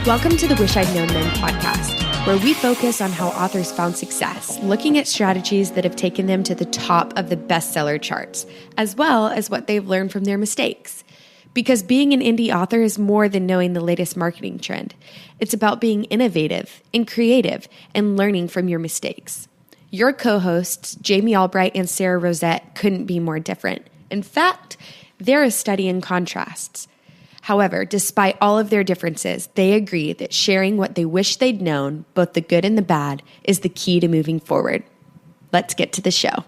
Welcome to the Wish I'd Known Then podcast, where we focus on how authors found success, looking at strategies that have taken them to the top of the bestseller charts, as well as what they've learned from their mistakes. Because being an indie author is more than knowing the latest marketing trend. It's about being innovative and creative and learning from your mistakes. Your co-hosts, Jami Albright and Sara Rosette, couldn't be more different. In fact, they're a study in contrasts. However, despite all of their differences, they agree that sharing what they wish they'd known, both the good and the bad, is the key to moving forward. Let's get to the show.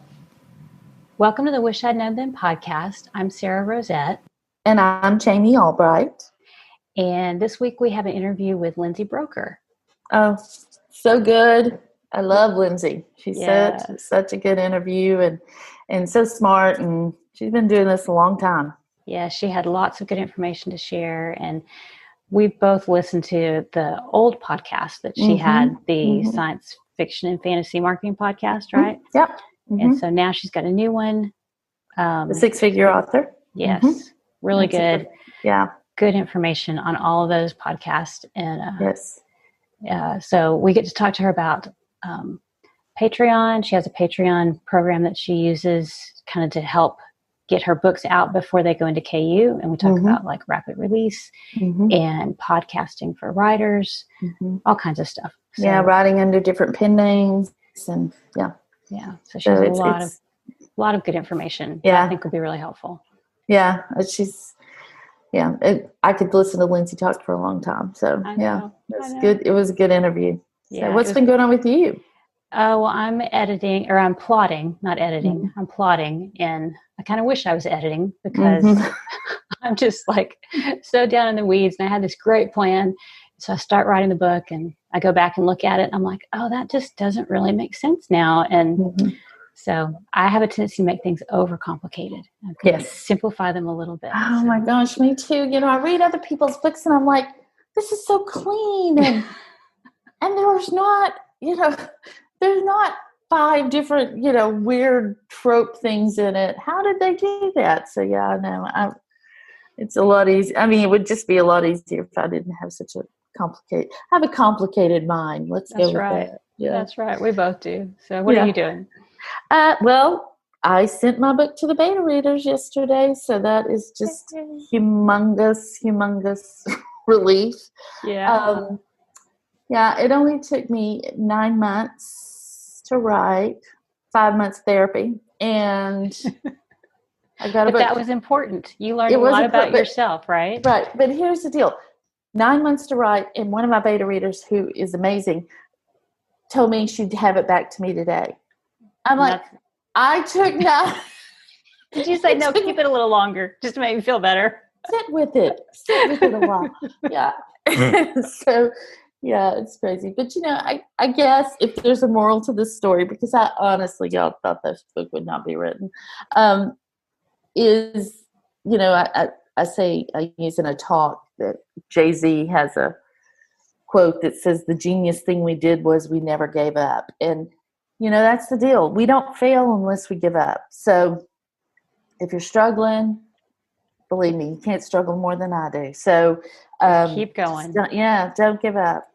Welcome to the Wish I'd Known Then podcast. I'm Sara Rosette. And I'm Jami Albright. And this week we have an interview with Lindsay Buroker. Oh, so good. I love Lindsay. She's such a good interview and so smart, and she's been doing this a long time. Yeah, she had lots of good information to share, and we both listened to the old podcast that she had, the science fiction and fantasy marketing podcast, right? Yep. And so now she's got a new one. The Six-Figure Author. Yes, really That's good. Good information on all of those podcasts. And yes. So we get to talk to her about Patreon. She has a Patreon program that she uses kind of to help get her books out before they go into KU. And we talk about like rapid release and podcasting for writers, all kinds of stuff. So, writing under different pen names and Yeah. So she has a lot of good information that I think will be really helpful. Yeah. I could listen to Lindsay talk for a long time. So that's good. It was a good interview. Yeah, so what's been going on with you? Well, I'm plotting, not editing. I'm plotting, and I kind of wish I was editing because I'm just like so down in the weeds, and I had this great plan. So I start writing the book, and I go back and look at it, and I'm like, oh, that just doesn't really make sense now. And so I have a tendency to make things overcomplicated. Simplify them a little bit. Oh my gosh, me too. I read other people's books, and I'm like, this is so clean, and there's not, there's not 5 different, weird trope things in it. How did they do that? So it's a lot easier. I mean, it would just be a lot easier if I didn't have such a complicated mind. Let's go with that. Yeah. That's right. We both do. So what are you doing? Well, I sent my book to the beta readers yesterday, so that is just humongous relief. Yeah. It only took me 9 months to write, 5 months therapy, and I got a book. But that was important. You learned a lot about yourself, right? Right. But here's the deal. 9 months to write, and one of my beta readers, who is amazing, told me she'd have it back to me today. I'm like, I took 9. Did you say, no, keep it a little longer, just to make me feel better? Sit with it a while. Yeah. So, it's crazy. But, I guess if there's a moral to this story, because I honestly, y'all thought this book would not be written, I use in a talk that Jay-Z has a quote that says, the genius thing we did was we never gave up. And, that's the deal. We don't fail unless we give up. So if you're struggling, believe me, you can't struggle more than I do. So keep going. Don't give up.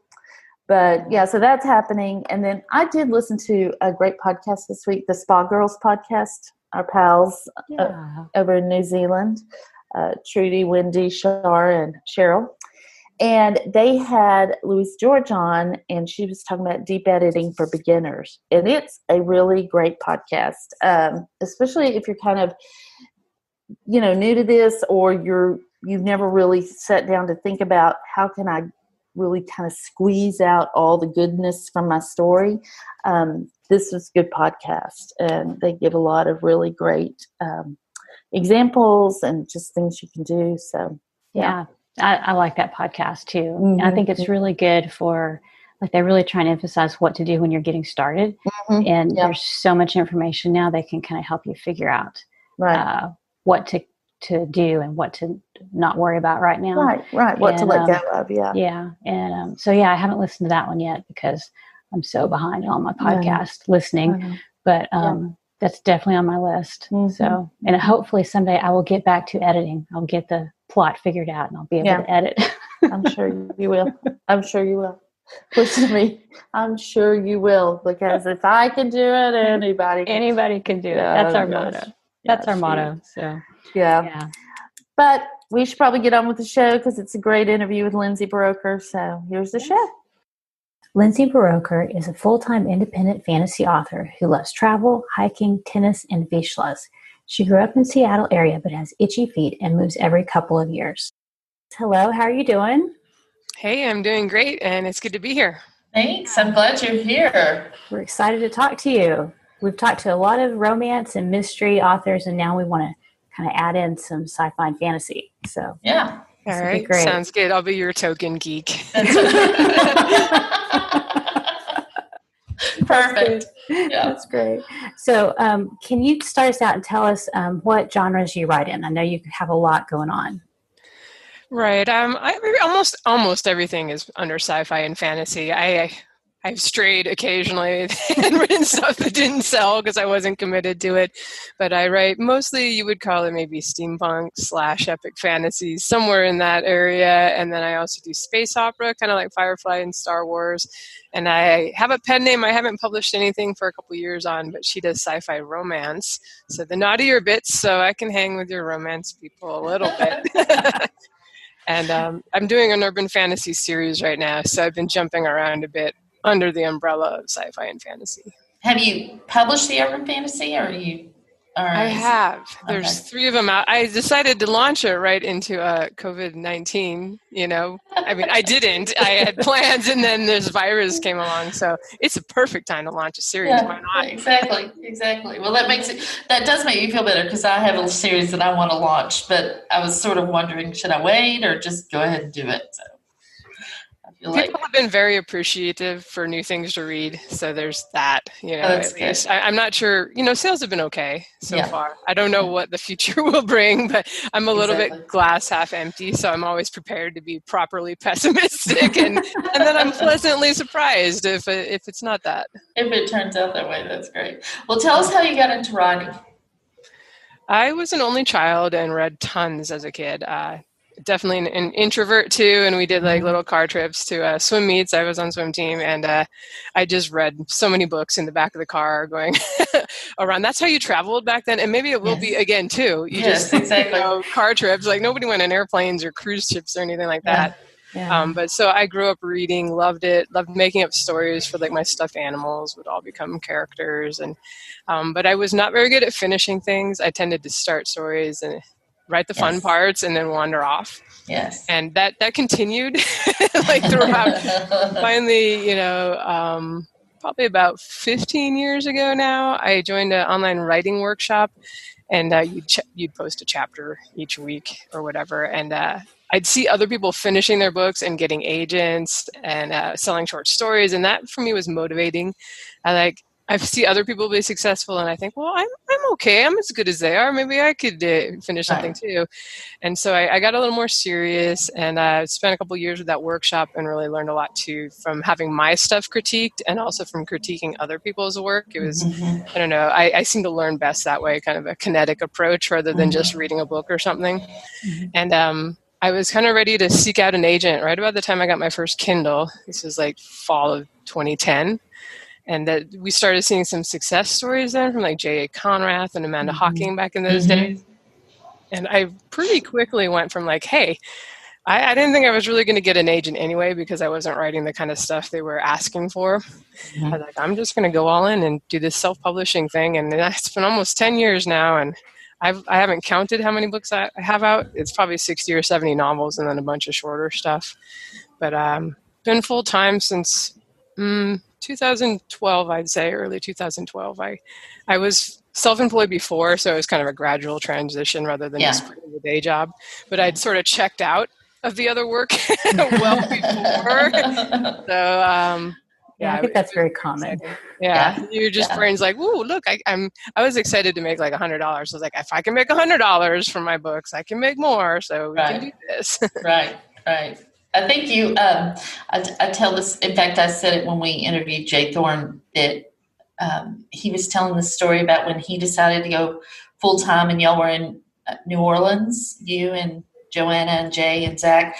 But so that's happening. And then I did listen to a great podcast this week, the Spa Girls podcast, our pals over in New Zealand, Trudy, Wendy, Shar, and Cheryl. And they had Louise George on, and she was talking about deep editing for beginners. And it's a really great podcast, especially if you're kind of, new to this, or you've never really sat down to think about how can I really kind of squeeze out all the goodness from my story. This was a good podcast, and they give a lot of really great examples and just things you can do. So, I like that podcast too. I think it's really good for, like, they're really trying to emphasize what to do when you're getting started. And there's so much information now that can kind of help you figure out what to do and what to not worry about right now. Right. What to let go of. Yeah. And I haven't listened to that one yet because I'm so behind on my podcast listening. But that's definitely on my list. So, and hopefully someday I will get back to editing. I'll get the plot figured out and I'll be able to edit. I'm sure you will. I'm sure you will. Listen to me. I'm sure you will, because if I can do it, anybody can do it. That's our motto. That's our motto. So yeah. But we should probably get on with the show, because it's a great interview with Lindsay Buroker. So here's the show. Lindsay Buroker is a full-time independent fantasy author who loves travel, hiking, tennis, and Vishlas. She grew up in the Seattle area but has itchy feet and moves every couple of years. Hello, how are you doing? Hey, I'm doing great, and it's good to be here. Thanks. I'm glad you're here. We're excited to talk to you. We've talked to a lot of romance and mystery authors, and now we want to kind of add in some sci-fi and fantasy. So yeah. All right. Sounds good. I'll be your token geek. Perfect. Yeah. That's great. So can you start us out and tell us what genres you write in? I know you have a lot going on. Right. Almost everything is under sci-fi and fantasy. I've strayed occasionally and written stuff that didn't sell because I wasn't committed to it. But I write mostly, you would call it maybe steampunk / epic fantasy, somewhere in that area. And then I also do space opera, kind of like Firefly and Star Wars. And I have a pen name I haven't published anything for a couple years on, but she does sci-fi romance. So the naughtier bits, so I can hang with your romance people a little bit. And I'm doing an urban fantasy series right now, so I've been jumping around a bit under the umbrella of sci-fi and fantasy. Have you published the urban fantasy, or are you? I have. There's 3 of them out. I decided to launch it right into COVID-19, I mean, I didn't. I had plans, and then this virus came along, so it's a perfect time to launch a series. Yeah, why not? Exactly. Well, that does make me feel better, because I have a series that I want to launch, but I was sort of wondering, should I wait or just go ahead and do it? So people have been very appreciative for new things to read, so there's that. At least I'm not sure. Sales have been okay so far. I don't know what the future will bring, but I'm a little bit glass half empty, so I'm always prepared to be properly pessimistic, and then I'm pleasantly surprised if it's not that. If it turns out that way, that's great. Well, tell us how you got into writing. I was an only child and read tons as a kid. Definitely an introvert too, and we did like little car trips to swim meets. I was on swim team, and I just read so many books in the back of the car going around. That's how you traveled back then, and maybe it will be again too. Exactly. Car trips, like nobody went on airplanes or cruise ships or anything like that. Yeah. But so I grew up reading, loved it, loved making up stories for like my stuffed animals would all become characters, and but I was not very good at finishing things. I tended to start stories and write the fun parts and then wander off. Yes. And that continued like throughout. Finally, probably about 15 years ago now, I joined an online writing workshop, and you'd post a chapter each week or whatever. And I'd see other people finishing their books and getting agents and selling short stories. And that for me was motivating. I see other people be successful, and I think, well, I'm okay. I'm as good as they are. Maybe I could finish something too. And so I got a little more serious, and spent a couple years with that workshop and really learned a lot too from having my stuff critiqued and also from critiquing other people's work. It was, I don't know, I seem to learn best that way, kind of a kinetic approach rather than just reading a book or something. And I was kind of ready to seek out an agent right about the time I got my first Kindle. This was like fall of 2010. And that we started seeing some success stories then from like J.A. Conrath and Amanda Hawking back in those days. And I pretty quickly went from like, hey, I didn't think I was really going to get an agent anyway because I wasn't writing the kind of stuff they were asking for. I was like, I'm just going to go all in and do this self-publishing thing. And it's been almost 10 years now. And I haven't counted how many books I have out. It's probably 60 or 70 novels and then a bunch of shorter stuff. But been full-time since 2012, I'd say, early 2012. I was self-employed before, so it was kind of a gradual transition rather than just quitting the day job. But I'd sort of checked out of the other work well before. So, I think that's very common. Your brain's like, "Ooh, look! I was excited to make like $100." I was like, if I can make $100 from my books, I can make more. So we can do this. Right. I think you. I tell this. In fact, I said it when we interviewed Jay Thorne that he was telling the story about when he decided to go full time, and y'all were in New Orleans. You and Joanna and Jay and Zach.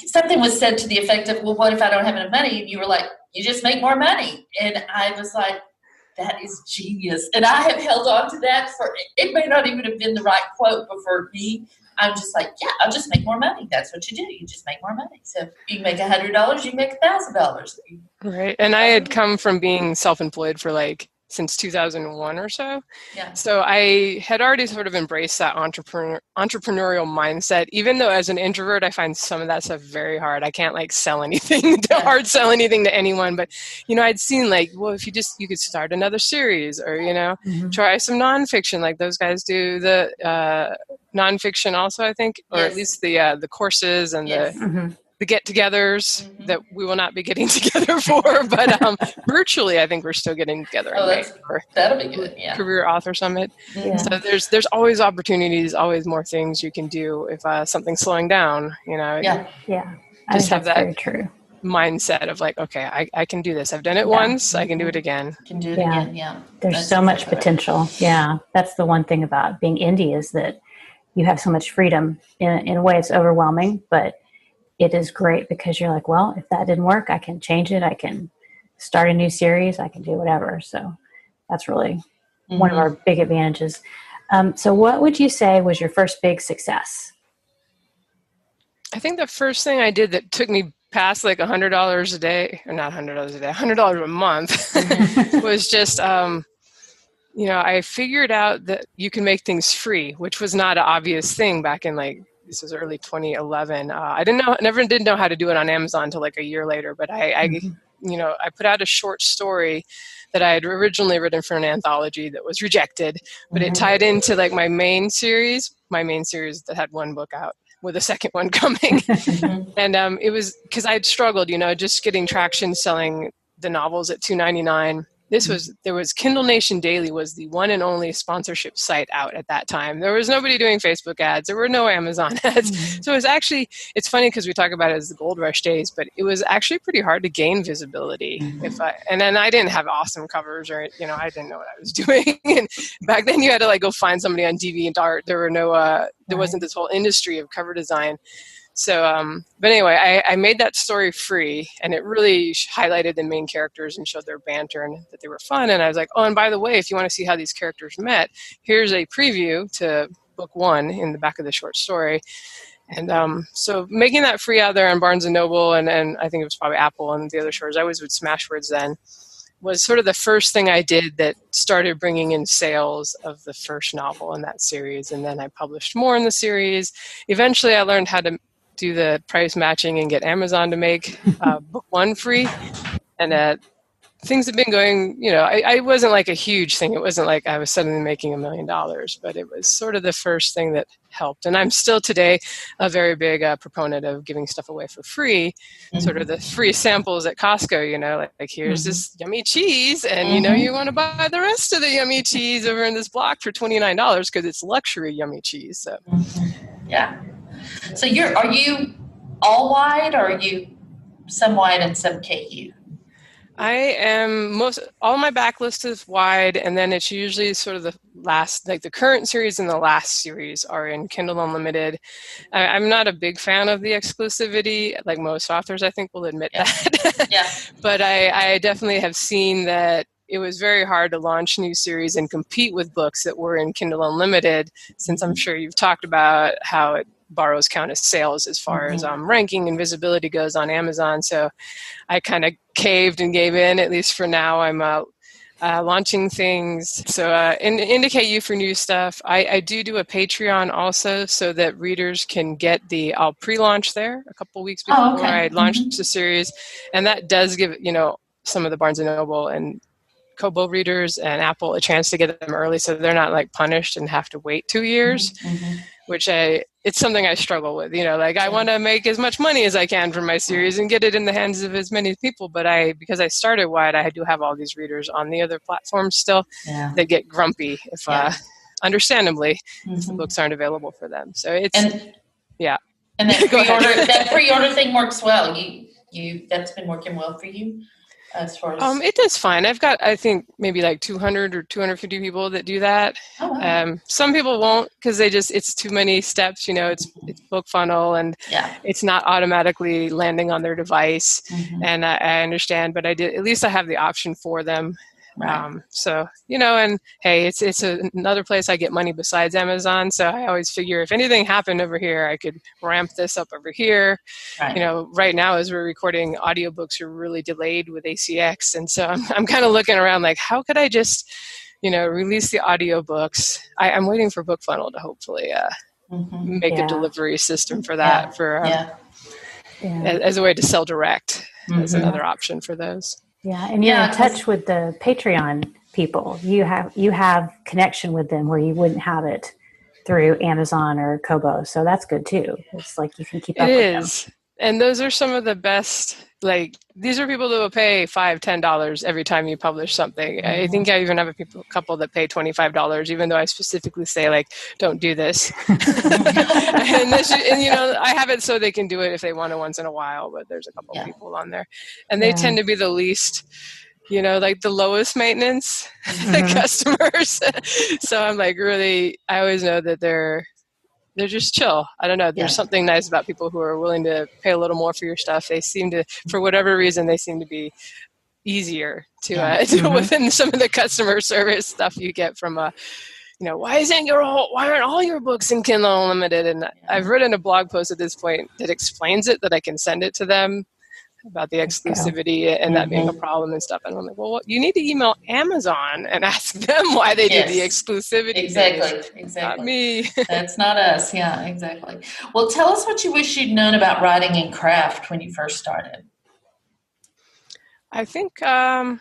something was said to the effect of, well, what if I don't have enough money? And you were like, you just make more money. And I was like, that is genius. And I have held on to that it may not even have been the right quote, but for me, I'm just like, yeah, I'll just make more money. That's what you do. You just make more money. So if you make $100, you can make $1,000. Right. And I had come from being self-employed for since 2001 or so. Yeah. So I had already sort of embraced that entrepreneurial mindset, even though as an introvert, I find some of that stuff very hard. I can't sell anything, hard sell anything to anyone. But, I'd seen well, if you could start another series or, try some nonfiction like those guys do, the nonfiction also, I think, or at least the courses and the get-togethers that we will not be getting together for, but virtually, I think we're still getting together. That'll be good. Yeah. Career Author Summit. Yeah. So there's always opportunities, always more things you can do if something's slowing down. Yeah. I just have that very true mindset of okay, I can do this. I've done it once. I can do it again. Can do it again. Yeah. There's so much potential. Yeah. That's the one thing about being indie is that you have so much freedom. In a way, it's overwhelming, but it is great because you're like, well, if that didn't work, I can change it. I can start a new series. I can do whatever. So that's really one of our big advantages. So what would you say was your first big success? I think the first thing I did that took me past $100 a day, or not $100 a day, $100 a month was just, I figured out that you can make things free, which was not an obvious thing back in this was early 2011. I never did know how to do it on Amazon until a year later, but I put out a short story that I had originally written for an anthology that was rejected, but it tied into my main series that had one book out with a second one coming. And it was because I'd struggled, just getting traction selling the novels at $2.99. There was Kindle Nation Daily was the one and only sponsorship site out at that time. There was nobody doing Facebook ads. There were no Amazon ads. So it's funny because we talk about it as the gold rush days, but it was actually pretty hard to gain visibility. And then I didn't have awesome covers or, I didn't know what I was doing. And back then you had to go find somebody on DeviantArt. There were there wasn't this whole industry of cover design. So, but anyway, I made that story free, and it really highlighted the main characters and showed their banter and that they were fun. And I was like, oh, and by the way, if you want to see how these characters met, here's a preview to book 1 in the back of the short story. And so making that free out there on Barnes & Noble, and I think it was probably Apple and the other stores, I was with Smashwords then, was sort of the first thing I did that started bringing in sales of the first novel in that series. And then I published more in the series. Eventually, I learned how to do the price matching and get Amazon to make book 1 free. And things have been going, I wasn't a huge thing. It wasn't I was suddenly making $1 million, but it was sort of the first thing that helped. And I'm still today a very big proponent of giving stuff away for free, sort of the free samples at Costco, here's this yummy cheese and, you want to buy the rest of the yummy cheese over in this block for $29 because it's luxury yummy cheese. So, yeah. So are you all wide or are you some wide and some KU? I am all my backlist is wide, and then it's usually sort of the last, the current series and the last series are in Kindle Unlimited. I'm not a big fan of the exclusivity, like most authors, I think will admit that. Yeah. But I definitely have seen that it was very hard to launch new series and compete with books that were in Kindle Unlimited, since I'm sure you've talked about how it borrows count as sales as far as ranking and visibility goes on Amazon. So I kind of caved and gave in, at least for now. I'm launching things. So indicate you for new stuff. I do a Patreon also so that readers can get I'll pre-launch there a couple weeks before I launch the series. And that does give, some of the Barnes & Noble and Kobo readers and Apple a chance to get them early so they're not punished and have to wait 2 years, which it's something I struggle with. I want to make as much money as I can from my series and get it in the hands of as many people. But because I started wide, I do have all these readers on the other platforms still that get grumpy if, understandably, if the books aren't available for them. So it's, And that pre-order thing works well. That's been working well for you? as far as? It does fine. I've got, I think, maybe like 200 or 250 people that do that. Oh, wow. Some people won't because it's too many steps. It's book funnel and it's not automatically landing on their device. Mm-hmm. And I understand, but at least I have the option for them. Right. So, and hey, it's another place I get money besides Amazon. So I always figure if anything happened over here, I could ramp this up over here. Right. Right now as we're recording, audiobooks are really delayed with ACX. And so I'm kind of looking around like, how could I just, release the audiobooks? I'm waiting for BookFunnel to hopefully make a delivery system for that as a way to sell direct as another option for those. Yeah, and you're in touch with the Patreon people. You have connection with them where you wouldn't have it through Amazon or Kobo. So that's good too. It's like you can keep up with them. And those are some of the best, these are people that will pay $5, $10 every time you publish something. Mm-hmm. I think I even have a couple that pay $25, even though I specifically say, don't do this. I have it so they can do it if they want to once in a while, but there's a couple of people on there. And they tend to be the least, the lowest maintenance customers. So I'm I always know that they're just chill. I don't know. There's something nice about people who are willing to pay a little more for your stuff. They seem to, for whatever reason, they seem to be easier to deal with than some of the customer service stuff you get from why aren't all your books in Kindle Unlimited? And I've written a blog post at this point that explains it, that I can send it to them about the exclusivity and that being a problem and stuff. And I'm like, well, you need to email Amazon and ask them why they did the exclusivity. Exactly. Not me. That's not us. Yeah, exactly. Well, tell us what you wish you'd known about writing and craft when you first started. I think, I'm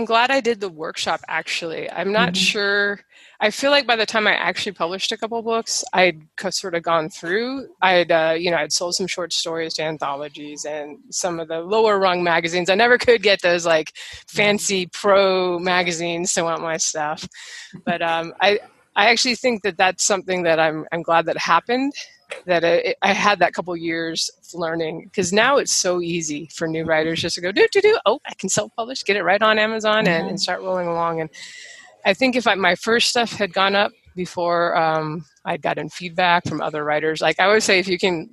glad I did the workshop, actually. I'm not sure. I feel like by the time I actually published a couple books, I'd sort of gone through. I'd sold some short stories to anthologies and some of the lower rung magazines. I never could get those fancy pro magazines to want my stuff. But I actually think that that's something that I'm glad that happened. That I had that couple years of learning, because now it's so easy for new writers just to go I can self-publish, get it right on Amazon and start rolling along. And I think if my first stuff had gone up before I'd gotten feedback from other writers, I always say, if you can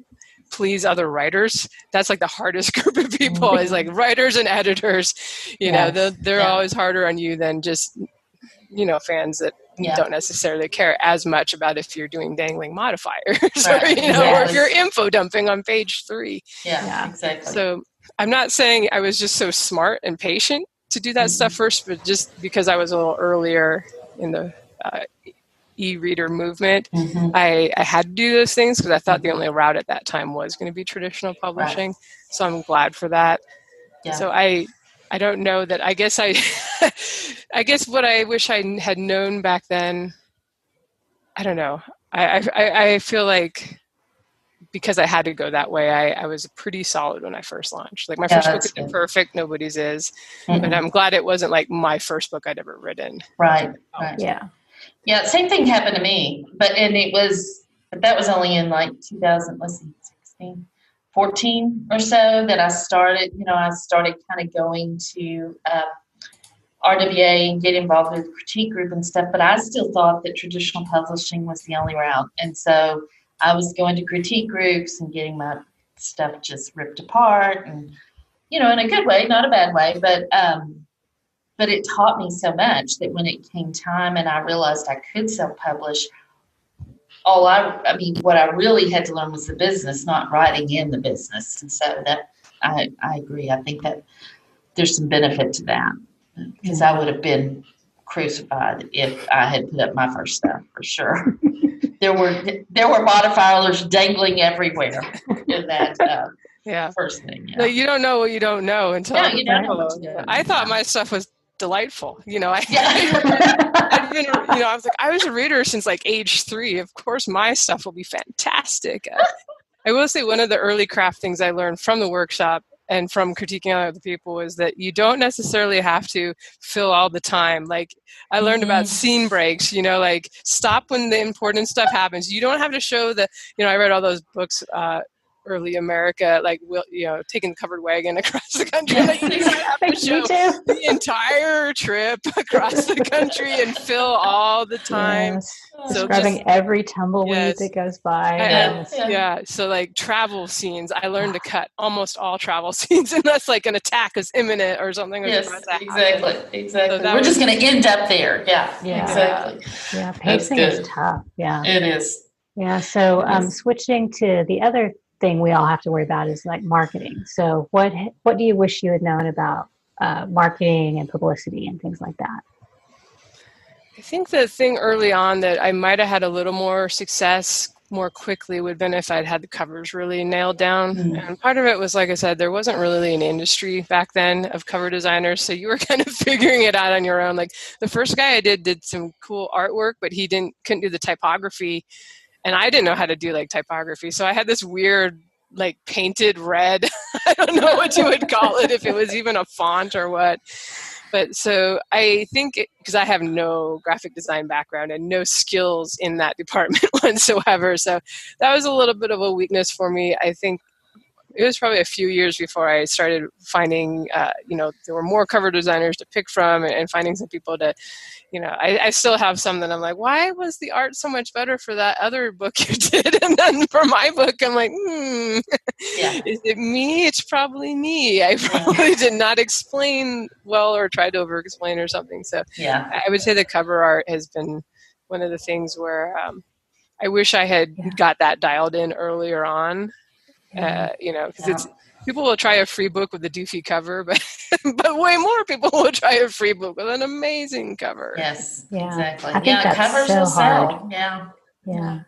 please other writers, that's the hardest group of people is writers and editors. They're always harder on you than just fans that don't necessarily care as much about if you're doing dangling modifiers or if you're info dumping on page 3. Yeah, exactly. So I'm not saying I was just so smart and patient to do that stuff first, but just because I was a little earlier in the e-reader movement, I had to do those things because I thought the only route at that time was going to be traditional publishing. Right. So I'm glad for that. Yeah. So I don't know that. I guess I guess what I wish I had known back then, I don't know. I feel like because I had to go that way, I was pretty solid when I first launched. My first book isn't perfect, nobody's is, but I'm glad it wasn't my first book I'd ever written. Right. Yeah. Same thing happened to me, but that was only in 2016. 14 or so that I started, kind of going to RWA and get involved with the critique group and stuff, but I still thought that traditional publishing was the only route. And so I was going to critique groups and getting my stuff just ripped apart and, in a good way, not a bad way, but it taught me so much that when it came time and I realized I could self-publish, what I really had to learn was the business, not writing in the business. And so that I agree. I think that there's some benefit to that, because I would have been crucified if I had put up my first stuff, for sure. There were modifiers dangling everywhere in that first thing. Yeah. No, you don't know what you don't know until you don't know what you don't know. I thought my stuff was delightful. I was I was a reader since age 3. Of course, my stuff will be fantastic. I will say one of the early craft things I learned from the workshop and from critiquing other people is that you don't necessarily have to fill all the time. I learned about scene breaks, stop when the important stuff happens. You don't have to show I read all those books early America, like taking the covered wagon across the country. Like, you have to show the entire trip across the country and fill all the time. Yes. So describing every tumbleweed that goes by. So like travel scenes, I learned to cut almost all travel scenes unless like an attack is imminent or something. Yes, exactly. So we're just going to end up there. Yeah, exactly. Yeah, pacing is tough. Yeah, it is. Yeah. So switching to the other thing we all have to worry about is like marketing. So what do you wish you had known about marketing and publicity and things like that? I think the thing early on that I might have had a little more success more quickly would have been if I'd had the covers really nailed down. And part of it was, like I said, there wasn't really an industry back then of cover designers. So you were kind of figuring it out on your own. Like the first guy I did some cool artwork, but he couldn't do the typography. And I didn't know how to do like typography. So I had this weird like painted red. I don't know what you would call it, if it was even a font or what. But so I think because I have no graphic design background and no skills in that department whatsoever. So that was a little bit of a weakness for me. I think it was probably a few years before I started finding, there were more cover designers to pick from and finding some people to, I still have some that I'm like, why was the art so much better for that other book you did? And then for my book, I'm like, is it me? It's probably me. I probably did not explain well or tried to over-explain or something. So I would say the cover art has been one of the things where I wish I had got that dialed in earlier on. Because it's people will try a free book with a doofy cover, but way more people will try a free book with an amazing cover. Yes, yeah. Exactly. I think that's covers so will hard. sell. Yeah.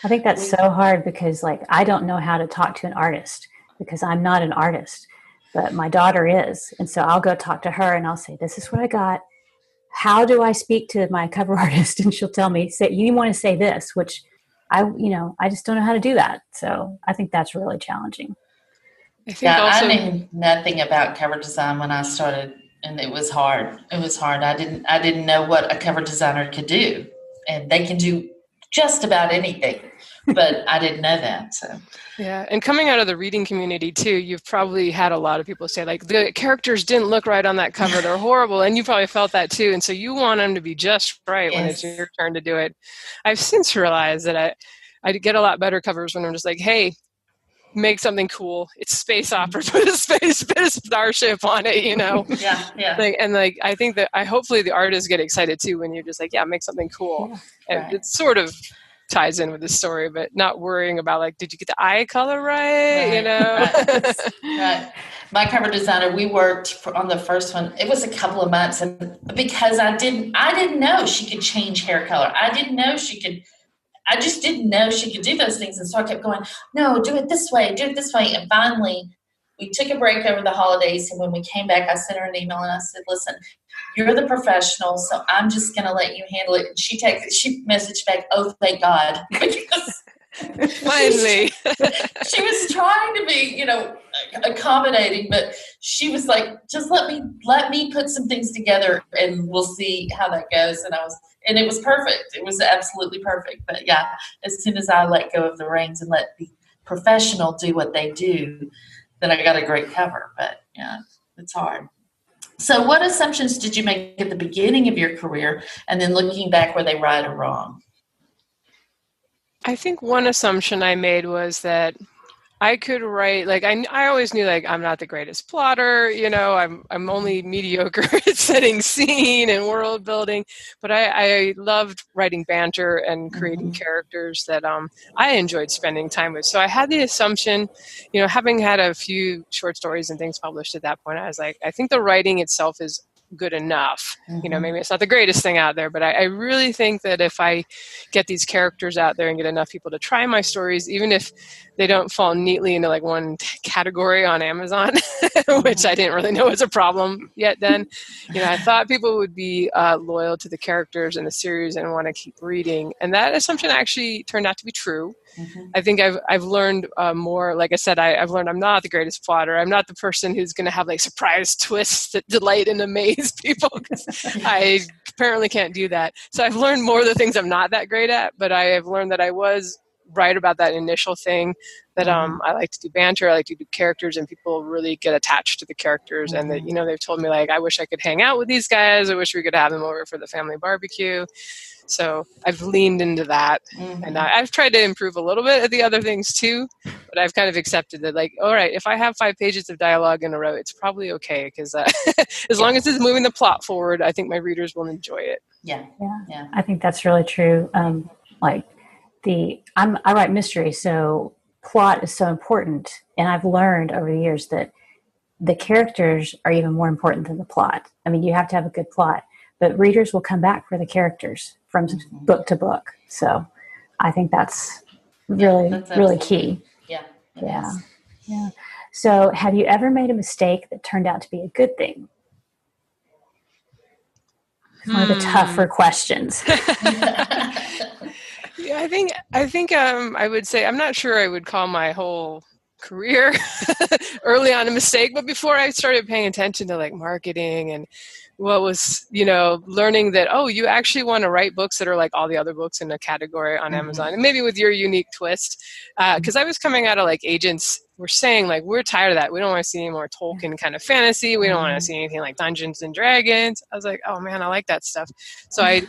I think that's so hard because like I don't know how to talk to an artist because I'm not an artist, but my daughter is, and so I'll go talk to her and I'll say, "This is what I got. How do I speak to my cover artist?" And she'll tell me, "Say you want to say this," which I just don't know how to do that. So I think that's really challenging. I knew nothing about cover design when I started, and it was hard. I didn't know what a cover designer could do, and they can do just about anything, but I didn't know that. So yeah, and coming out of the reading community too, you've probably had a lot of people say like the characters didn't look right on that cover; they're horrible, and you probably felt that too. And so you want them to be just right when it's your turn to do it. I've since realized that I get a lot better covers when I'm just like, hey, make something cool. It's space opera. Put a starship on it, I think that hopefully the artists get excited too when you're just like, make something cool. Yeah, and it sort of ties in with the story, but not worrying about like, did you get the eye color right? Right. My cover designer, we worked on the first one. It was a couple of months, and because I didn't know she could change hair color. I just didn't know she could do those things. And so I kept going, no, do it this way. And finally, we took a break over the holidays. And when we came back, I sent her an email and I said, listen, you're the professional, so I'm just going to let you handle it. And she messaged back, oh, thank God. Because finally. She was trying to be, accommodating, but she was like, just let me put some things together and we'll see how that goes. And it was perfect. It was absolutely perfect. But as soon as I let go of the reins and let the professional do what they do, then I got a great cover. But it's hard. So what assumptions did you make at the beginning of your career, and then looking back, were they right or wrong? I think one assumption I made was that I could write, like, I always knew, like, I'm not the greatest plotter, I'm only mediocre at setting scene and world building, but I loved writing banter and creating characters that I enjoyed spending time with. So I had the assumption, having had a few short stories and things published at that point, I was like, I think the writing itself is good enough. Maybe it's not the greatest thing out there, but I really think that if I get these characters out there and get enough people to try my stories, even if they don't fall neatly into like one category on Amazon, which I didn't really know was a problem yet then, I thought people would be loyal to the characters in the series and want to keep reading. And that assumption actually turned out to be true. I think I've learned more. Like I said, I've learned I'm not the greatest plotter. I'm not the person who's going to have like surprise twists that delight and amaze people, because I apparently can't do that. So I've learned more of the things I'm not that great at, but I have learned that I was write about that initial thing that I like to do banter, I like to do characters, and people really get attached to the characters. And that, they've told me, like, I wish I could hang out with these guys. I wish we could have them over for the family barbecue. So I've leaned into that, and I've tried to improve a little bit of the other things too, but I've kind of accepted that, like, all right, if I have 5 pages of dialogue in a row, it's probably okay, because as long as it's moving the plot forward, I think my readers will enjoy it. Yeah. I think that's really true. I write mystery, so plot is so important, and I've learned over the years that the characters are even more important than the plot. I mean, you have to have a good plot, but readers will come back for the characters from book to book. So I think that's really key. Yeah. So have you ever made a mistake that turned out to be a good thing? One of the tougher questions. Yeah, I think I would say, I'm not sure I would call my whole career early on a mistake, but before I started paying attention to, like, marketing and what was, learning that, you actually want to write books that are like all the other books in a category on Amazon, and maybe with your unique twist. Because I was coming out of, like, agents were saying, like, we're tired of that. We don't want to see any more Tolkien kind of fantasy. We don't want to see anything like Dungeons and Dragons. I was like, oh man, I like that stuff. So I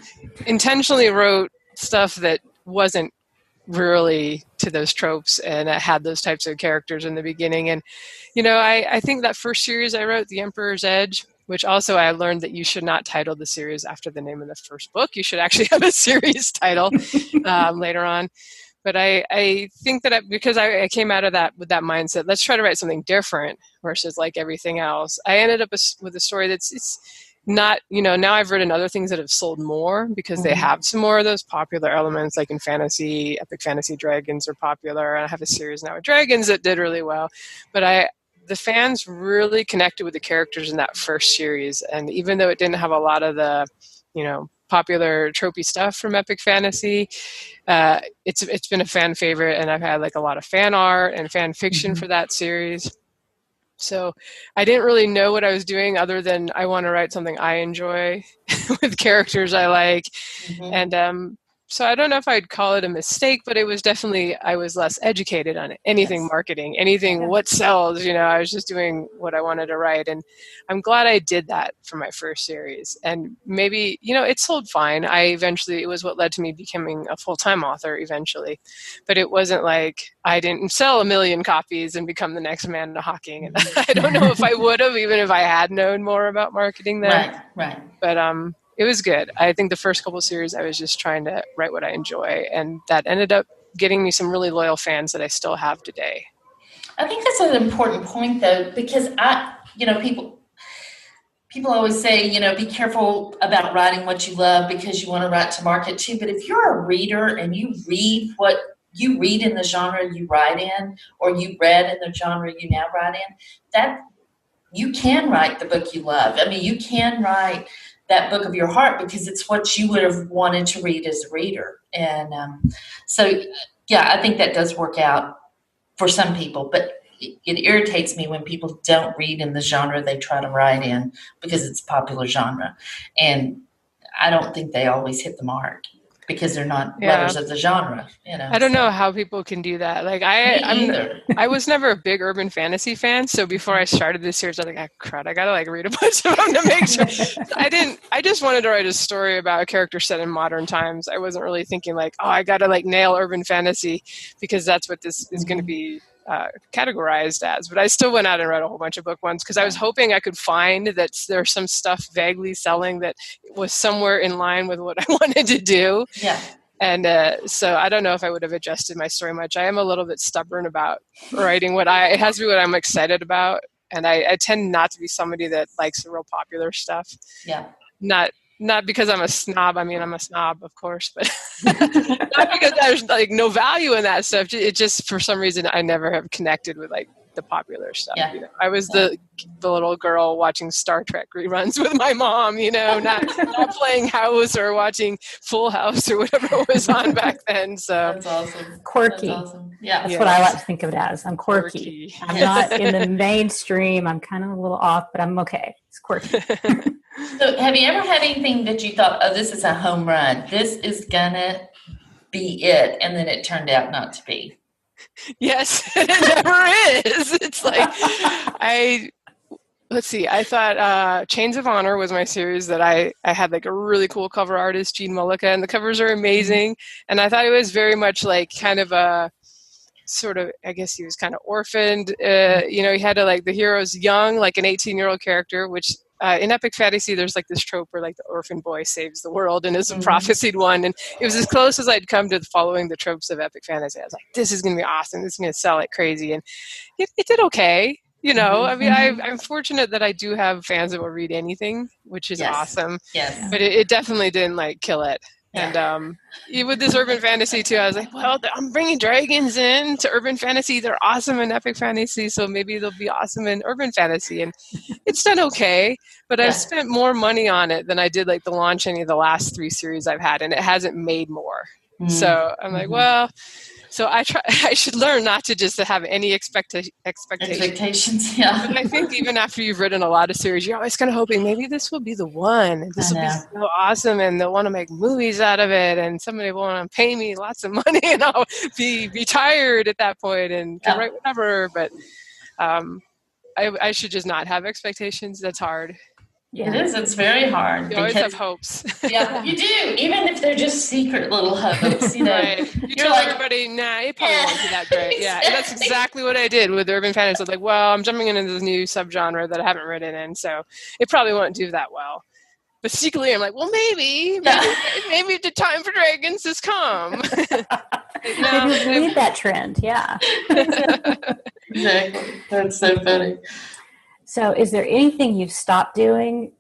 intentionally wrote stuff that wasn't really to those tropes, and it had those types of characters in the beginning. And, I think that first series I wrote, The Emperor's Edge, which also I learned that you should not title the series after the name of the first book. You should actually have a series title later on. But I think that because I came out of that with that mindset, let's try to write something different versus like everything else. I ended up with a story it's not, now I've written other things that have sold more because they have some more of those popular elements, like in fantasy, epic fantasy dragons are popular. And I have a series now with dragons that did really well. But the fans really connected with the characters in that first series. And even though it didn't have a lot of the, popular tropey stuff from epic fantasy, it's been a fan favorite, and I've had like a lot of fan art and fan fiction for that series. So I didn't really know what I was doing other than I want to write something I enjoy with characters I like. And so I don't know if I'd call it a mistake, but it was definitely, I was less educated on anything marketing, anything what sells, I was just doing what I wanted to write. And I'm glad I did that for my first series. And maybe, it sold fine. It was what led to me becoming a full-time author eventually. But it wasn't like I didn't sell 1 million copies and become the next Amanda Hawking. And I don't know if I would have, even if I had known more about marketing then. Right. But it was good. I think the first couple of series, I was just trying to write what I enjoy. And that ended up getting me some really loyal fans that I still have today. I think that's an important point, though, because people always say, be careful about writing what you love because you want to write to market too. But if you're a reader and you read what you read in the genre you write in, or you read in the genre you now write in, that you can write the book you love. I mean, you can write that book of your heart because it's what you would have wanted to read as a reader. And I think that does work out for some people, but it irritates me when people don't read in the genre they try to write in because it's a popular genre. And I don't think they always hit the mark because they're not lovers of the genre. I don't know how people can do that. Like I was never a big urban fantasy fan, so before I started this series, I was like, crud, I gotta read a bunch of them to make sure. I just wanted to write a story about a character set in modern times. I wasn't really thinking I gotta nail urban fantasy because that's what this is going to be categorized as. But I still went out and read a whole bunch of book ones because I was hoping I could find that there's some stuff vaguely selling that was somewhere in line with what I wanted to do. Yeah. And so I don't know if I would have adjusted my story much. I am a little bit stubborn about writing it has to be what I'm excited about. And I tend not to be somebody that likes the real popular stuff. Yeah. Not because I'm a snob. I mean, I'm a snob, of course, but not because there's no value in that stuff. It just, for some reason, I never have connected with the popular stuff. Yeah. I was the little girl watching Star Trek reruns with my mom, not playing house or watching Full House or whatever was on back then. So that's awesome. Quirky. That's awesome. Yeah. That's what I like to think of it as. I'm quirky. I'm not in the mainstream. I'm kind of a little off, but I'm okay. It's quirky. So have you ever had anything that you thought, this is a home run. This is going to be it, and then it turned out not to be. Yes, it never is. It's like, let's see, I thought Chains of Honor was my series that I had like a really cool cover artist, Gene Mullica, and the covers are amazing. And I thought it was very much like kind of a sort of, I guess he was kind of orphaned. He had to, like, the hero's young, like an 18-year-old character, which in epic fantasy, there's like this trope where like the orphan boy saves the world and is a prophesied one. And it was as close as I'd come to following the tropes of epic fantasy. I was like, this is going to be awesome. This is going to sell like crazy. And it did okay. I mean, I'm fortunate that I do have fans that will read anything, which is awesome. Yes. But it definitely didn't like kill it. Yeah. And with this urban fantasy too, I was like, well, I'm bringing dragons in to urban fantasy. They're awesome in epic fantasy, so maybe they'll be awesome in urban fantasy. And it's done okay, but I've spent more money on it than I did like the launch any of the last 3 series I've had, and it hasn't made more. So I'm like, well, so I should learn not to just have any expectations. Yeah. But I think even after you've written a lot of series, you're always kind of hoping maybe this will be the one. This will be so awesome, and they'll want to make movies out of it, and somebody will want to pay me lots of money, and I'll be retired at that point and can write whatever. But I should just not have expectations. That's hard. Yeah. It is. It's very hard. You always have hopes. Yeah, you do. Even if they're just secret little hopes. Right. You tell like, everybody, nah, it probably won't be that great. Yeah, and that's exactly what I did with urban fantasy. I was like, well, I'm jumping into this new subgenre that I haven't written in, so it probably won't do that well. But secretly, I'm like, well, maybe the time for dragons has come. Maybe lead that trend. Yeah. Exactly. That's so funny. So is there anything you've stopped doing,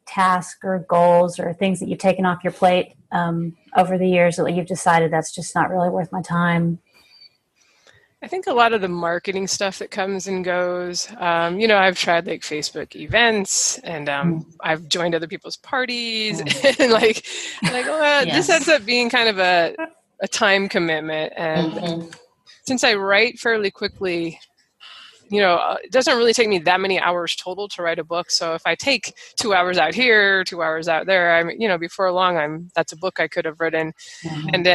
tasks or goals or things that you've taken off your plate over the years that you've decided that's just not really worth my time? I think a lot of the marketing stuff that comes and goes, I've tried like Facebook events, and I've joined other people's parties, and this ends up being kind of a time commitment. And since I write fairly quickly, it doesn't really take me that many hours total to write a book. So if I take 2 hours out here, 2 hours out there, before long, that's a book I could have written. And,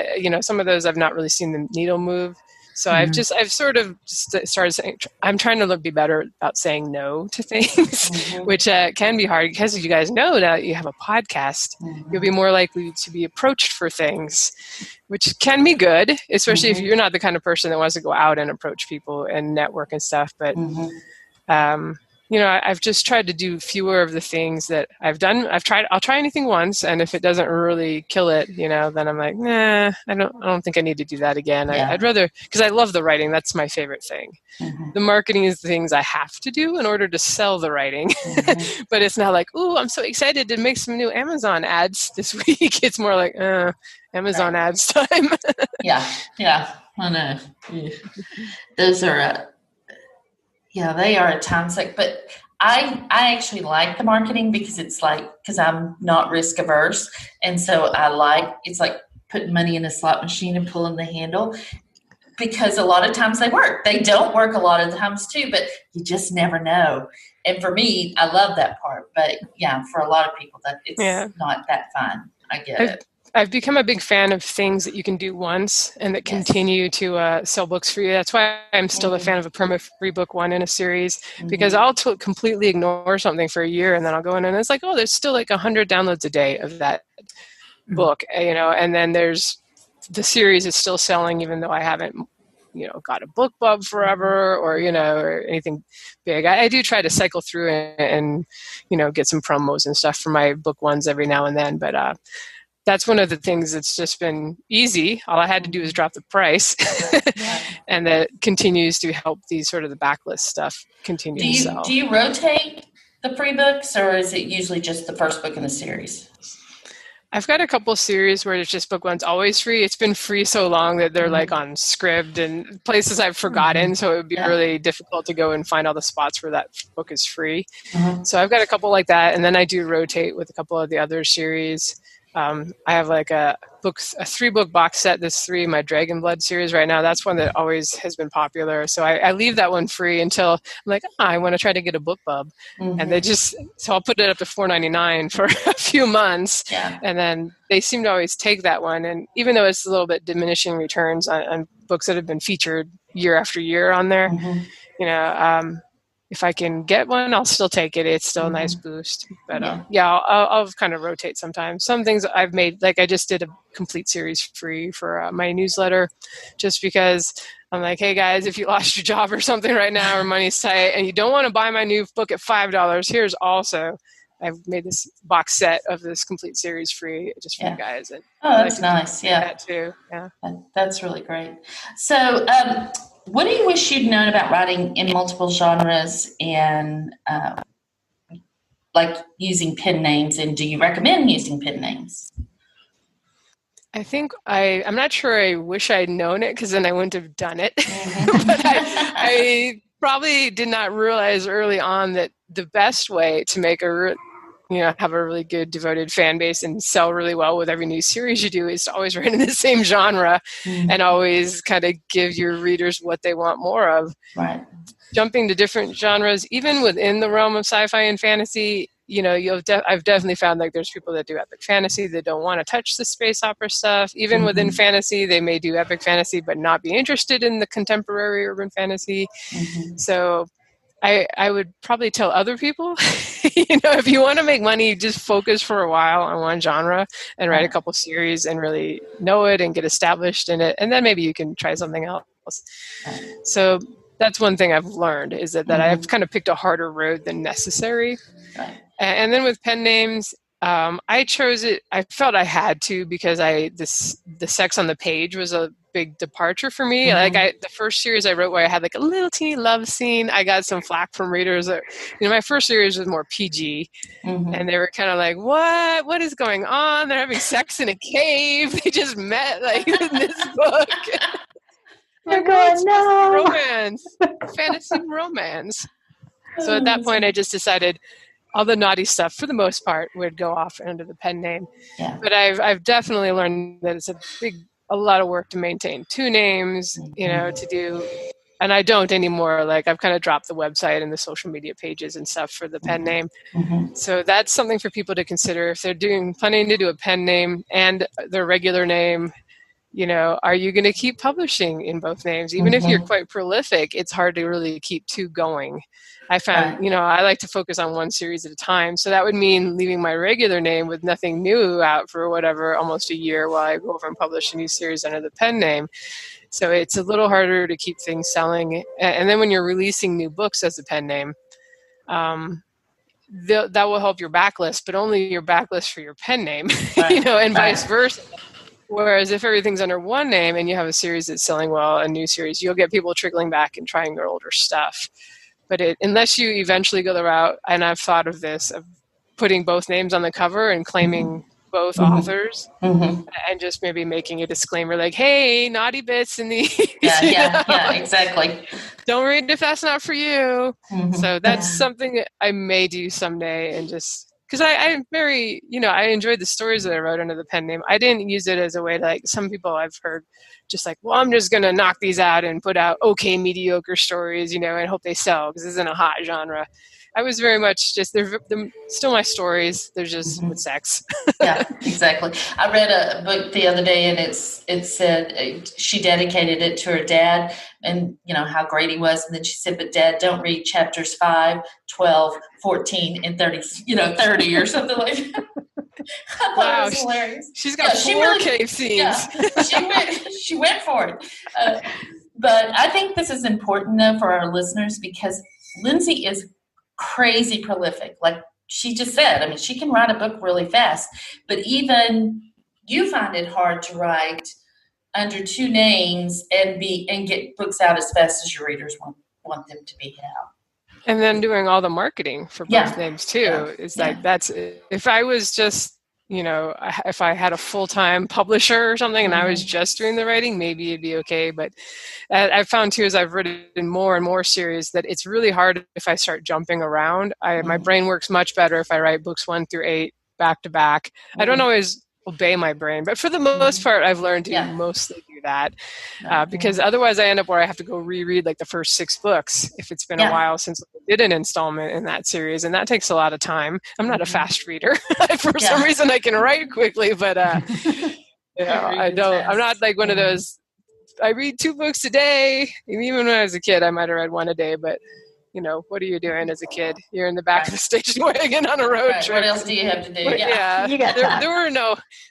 some of those I've not really seen the needle move. So I've sort of started saying, I'm trying to be better about saying no to things, which can be hard because you guys know now that you have a podcast, you'll be more likely to be approached for things, which can be good, especially if you're not the kind of person that wants to go out and approach people and network and stuff. But, I've just tried to do fewer of the things that I've done. I'll try anything once. And if it doesn't really kill it, then I'm like, nah, I don't think I need to do that again. I'd rather, because I love the writing. That's my favorite thing. The marketing is the things I have to do in order to sell the writing. But it's not like, ooh, I'm so excited to make some new Amazon ads this week. It's more like, Amazon ads time. Yeah, I know. Those are, they are a time suck. But I actually like the marketing because I'm not risk averse. And so it's like putting money in a slot machine and pulling the handle, because a lot of times they work. They don't work a lot of times too, but you just never know. And for me, I love that part. But for a lot of people, that it's not that fun. I get it. I've become a big fan of things that you can do once and that continue to sell books for you. That's why I'm still a fan of a perma-free book one in a series, because I'll completely ignore something for a year, and then I'll go in and it's like, oh, there's still like 100 downloads a day of that book, and then there's the series is still selling even though I haven't, got a book club forever or anything big. I do try to cycle through and get some promos and stuff for my book ones every now and then, but that's one of the things that's just been easy. All I had to do is drop the price, and that continues to help these sort of the backlist stuff continue to sell. Do you rotate the free books, or is it usually just the first book in the series? I've got a couple series where it's just book one's always free. It's been free so long that they're like on Scribd and places I've forgotten, so it would be really difficult to go and find all the spots where that book is free. So I've got a couple like that, and then I do rotate with a couple of the other series. I have like a 3-book box set. There's 3 in my Dragon Blood series right now. That's one that always has been popular. So I leave that one free until I'm like, I want to try to get a BookBub. And so I'll put it up to $4.99 for a few months. Yeah. And then they seem to always take that one. And even though it's a little bit diminishing returns on books that have been featured year after year on there, if I can get one, I'll still take it. It's still a nice boost. But I'll kind of rotate sometimes. Some things I've made, like I just did a complete series free for my newsletter, just because I'm like, hey guys, if you lost your job or something right now or money's tight and you don't want to buy my new book at $5, here's also, I've made this box set of this complete series free just for you guys. And that's nice. Yeah. That too. Yeah. That's really great. So, what do you wish you'd known about writing in multiple genres and like using pen names? And do you recommend using pen names? I think I'm not sure I wish I'd known it because then I wouldn't have done it. But I probably did not realize early on that the best way to make have a really good devoted fan base and sell really well with every new series you do is to always write in the same genre and always kind of give your readers what they want more of. Right. Jumping to different genres, even within the realm of sci-fi and fantasy, I've definitely found like there's people that do epic fantasy that don't want to touch the space opera stuff. Even within fantasy, they may do epic fantasy but not be interested in the contemporary urban fantasy. So I would probably tell other people, if you want to make money, just focus for a while on one genre and write a couple series and really know it and get established in it. And then maybe you can try something else. So that's one thing I've learned is that I've kind of picked a harder road than necessary. Right. And then with pen names, I chose it. I felt I had to because the sex on the page was a big departure for me. Like the first series I wrote where I had like a little teeny love scene, I got some flack from readers. My first series was more PG, and they were kind of like, "What is going on? They're having sex in a cave. They just met like in this book." They're going, no, romance, fantasy romance. So at that point, I just decided all the naughty stuff, for the most part, would go off under the pen name. Yeah. But I've definitely learned that it's a lot of work to maintain 2 names, to do. And I don't anymore. Like I've kind of dropped the website and the social media pages and stuff for the pen name. So that's something for people to consider if they're planning to do a pen name and their regular name. Are you going to keep publishing in both names? Even if you're quite prolific, it's hard to really keep 2 going. I found, I like to focus on one series at a time. So that would mean leaving my regular name with nothing new out for almost a year while I go over and publish a new series under the pen name. So it's a little harder to keep things selling. And then when you're releasing new books as a pen name, that will help your backlist, but only your backlist for your pen name, and vice versa. Whereas if everything's under one name and you have a series that's selling well, a new series, you'll get people trickling back and trying your older stuff. But unless you eventually go the route, and I've thought of this, of putting both names on the cover and claiming both authors, and just maybe making a disclaimer like, hey, naughty bits in the... Yeah, exactly. Don't read if that's not for you. So that's something that I may do someday, and just... Because I'm very, I enjoyed the stories that I wrote under the pen name. I didn't use it as a way to, like, some people I've heard just like, well, I'm just going to knock these out and put out okay, mediocre stories, and hope they sell because this isn't a hot genre. I was very much just, they're still my stories. They're just with sex. Yeah, exactly. I read a book the other day and it said she dedicated it to her dad and, how great he was. And then she said, but Dad, don't read chapters 5, 12, 14, and 30, 30 or something like that. I thought it was hilarious. She's got 4 cave scenes. Yeah, she went for it. But I think this is important, though, for our listeners because Lindsay is crazy prolific. Like she just said, she can write a book really fast, but even you find it hard to write under 2 names and get books out as fast as your readers want them to be out. And then doing all the marketing for both names too. It's like, that's, if I was just, if I had a full-time publisher or something and I was just doing the writing, maybe it'd be okay. But I've found too, as I've written more and more series, that it's really hard if I start jumping around. My brain works much better if I write books 1 through 8 back to back. I don't always obey my brain. But for the most part, I've learned to mostly do that because otherwise I end up where I have to go reread like the first 6 books if it's been a while since I did an installment in that series, and that takes a lot of time. I'm not a fast reader. For some reason I can write quickly, but I'm not like one of those, I read 2 books a day. Even when I was a kid, I might have read 1 a day, but what are you doing as a kid? You're in the back of the station wagon on a road trip. What else do you have to do? You got time.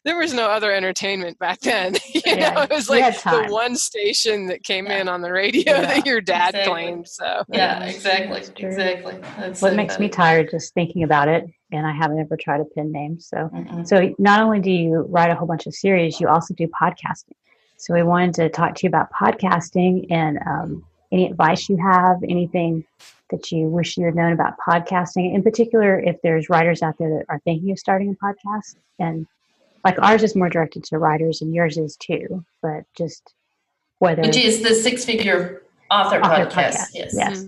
There was no other entertainment back then. It was like the one station that came in on the radio that your dad claimed. So exactly. That's what makes me tired just thinking about it, and I haven't ever tried a pen name. So, so not only do you write a whole bunch of series, you also do podcasting. So we wanted to talk to you about podcasting and any advice you have, anything that you wish you had known about podcasting, in particular, if there's writers out there that are thinking of starting a podcast. And like ours is more directed to writers and yours is too, but just whether... Which is the 6-Figure Author podcast. Yes.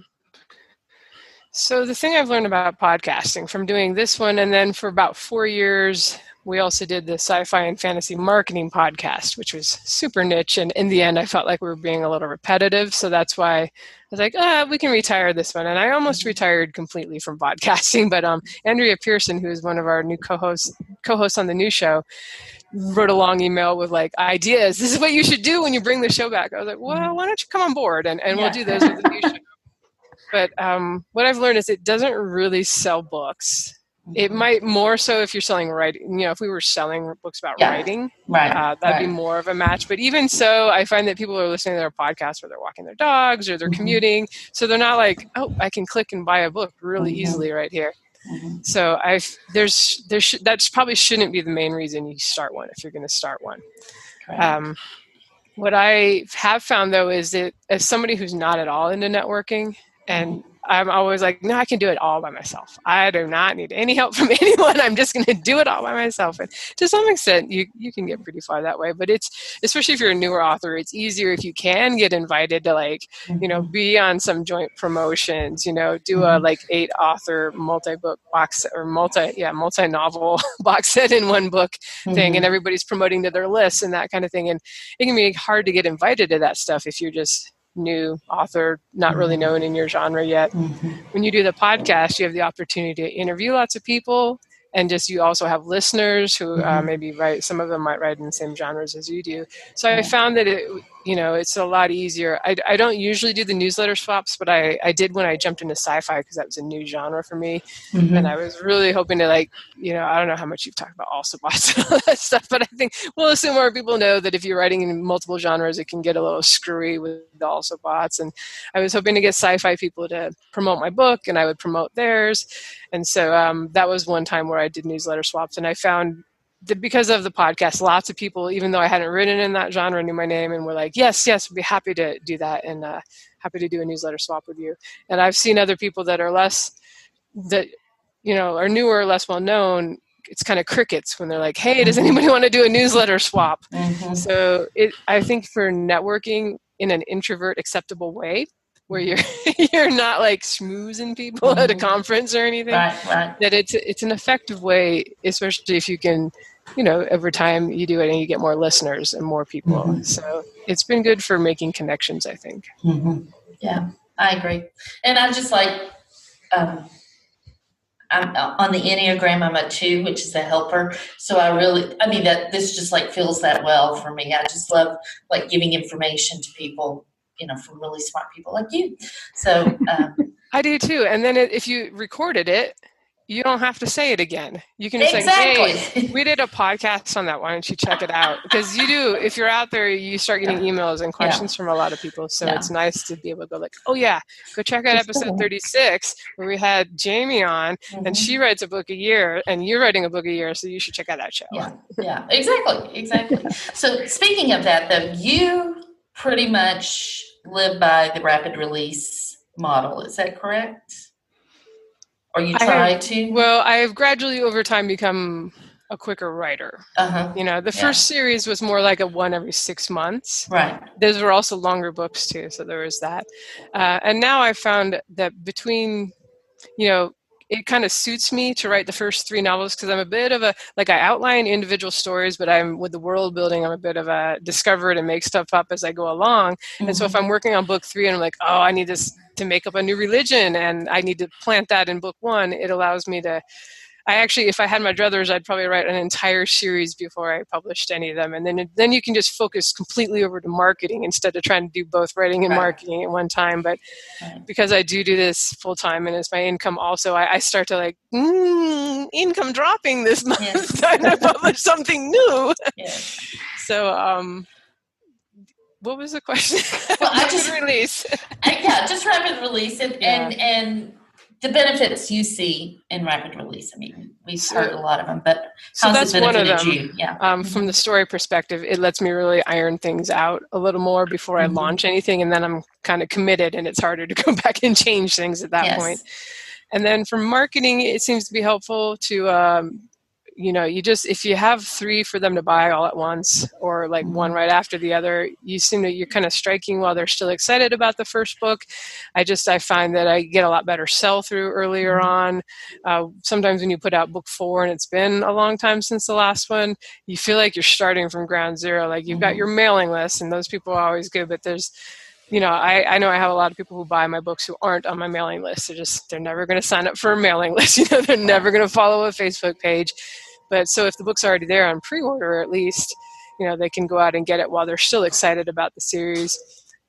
So the thing I've learned about podcasting from doing this one, and then for about 4 years, we also did the sci-fi and fantasy marketing podcast, which was super niche. And in the end, I felt like we were being a little repetitive. So that's why I was like, we can retire this one. And I almost retired completely from podcasting. But Andrea Pearson, who is one of our new co-hosts on the new show, wrote a long email with like ideas. This is what you should do when you bring the show back. I was like, well, why don't you come on board and we'll do those with the new show. But what I've learned is it doesn't really sell books. It might more so if you're selling writing, if we were selling books about writing, that'd be more of a match. But even so, I find that people are listening to their podcasts where they're walking their dogs or they're commuting. So they're not like, I can click and buy a book really easily right here. So that probably shouldn't be the main reason you start one if you're going to start one. What I have found though is that as somebody who's not at all into networking, and I'm always like, no, I can do it all by myself. I do not need any help from anyone. I'm just going to do it all by myself. And to some extent, you can get pretty far that way. But it's, especially if you're a newer author, it's easier if you can get invited to be on some joint promotions, do a 8-author multi-book box or multi-novel box set in one book thing. And everybody's promoting to their lists and that kind of thing. And it can be hard to get invited to that stuff if you're just new author, not really known in your genre yet. When you do the podcast, you have the opportunity to interview lots of people, and you also have listeners who maybe write, some of them might write in the same genres as you do. So I found that it's a lot easier. I don't usually do the newsletter swaps, but I did when I jumped into sci-fi because that was a new genre for me. And I was really hoping to I don't know how much you've talked about also bots and all that stuff, but I think we'll assume more people know that if you're writing in multiple genres, it can get a little screwy with the also bots. And I was hoping to get sci-fi people to promote my book and I would promote theirs. And so that was one time where I did newsletter swaps, and I found that because of the podcast, lots of people, even though I hadn't written in that genre, knew my name and were like, yes, we'd be happy to do that and happy to do a newsletter swap with you. And I've seen other people that are are newer, less well known. It's kind of crickets when they're like, hey, does anybody want to do a newsletter swap? So I think for networking in an introvert acceptable way, where you're not like schmoozing people at a conference or anything, that it's an effective way, especially if you can, over time you do it and you get more listeners and more people. So it's been good for making connections, I think. Yeah, I agree. And I'm just like, I'm on the Enneagram, I'm a 2, which is a helper. So that this just feels that well for me. I just love giving information to people, from really smart people like you. So I do too. And then if you recorded it, you don't have to say it again. You can just say, hey, we did a podcast on that. Why don't you check it out? Because if you're out there, you start getting emails and questions from a lot of people. So it's nice to be able to go go check out episode 36 where we had Jami on and she writes a book a year and you're writing a book a year. So you should check out that show. Yeah, exactly. So speaking of that though, you pretty much live by the rapid release model. Is that correct? Or you try to? Well, I have gradually over time become a quicker writer. The first series was more like a one every 6 months. Right. Those were also longer books too, so there was that. And now I found that between, it kind of suits me to write the first 3 novels because I'm a bit of a, like I outline individual stories, but I'm with the world building, I'm a bit of a discover it and make stuff up as I go along. And so if I'm working on book 3 and I'm like, oh, I need this to make up a new religion and I need to plant that in book 1, it allows me to, I actually, if I had my druthers, I'd probably write an entire series before I published any of them. And then you can just focus completely over to marketing instead of trying to do both writing and marketing at one time. But because I do this full time and it's my income also, I start to like, income dropping this month. Yes. Time to publish something new. Yes. So, what was the question? Well, I just release. Just rapid release and the benefits you see in rapid release. I mean, we've heard a lot of them, but how's the benefit to you? Yeah. From the story perspective, it lets me really iron things out a little more before I launch anything, and then I'm kind of committed, and it's harder to go back and change things at that point. And then for marketing, it seems to be helpful to, if you have 3 for them to buy all at once or like one right after the other, you're kind of striking while they're still excited about the first book. I find that I get a lot better sell through earlier on. Sometimes when you put out book 4 and it's been a long time since the last one, you feel like you're starting from ground zero. Like you've got your mailing list and those people are always good, but there's, I know I have a lot of people who buy my books who aren't on my mailing list. They're never going to sign up for a mailing list. They're never going to follow a Facebook page. But so if the book's already there on pre-order, at least, they can go out and get it while they're still excited about the series.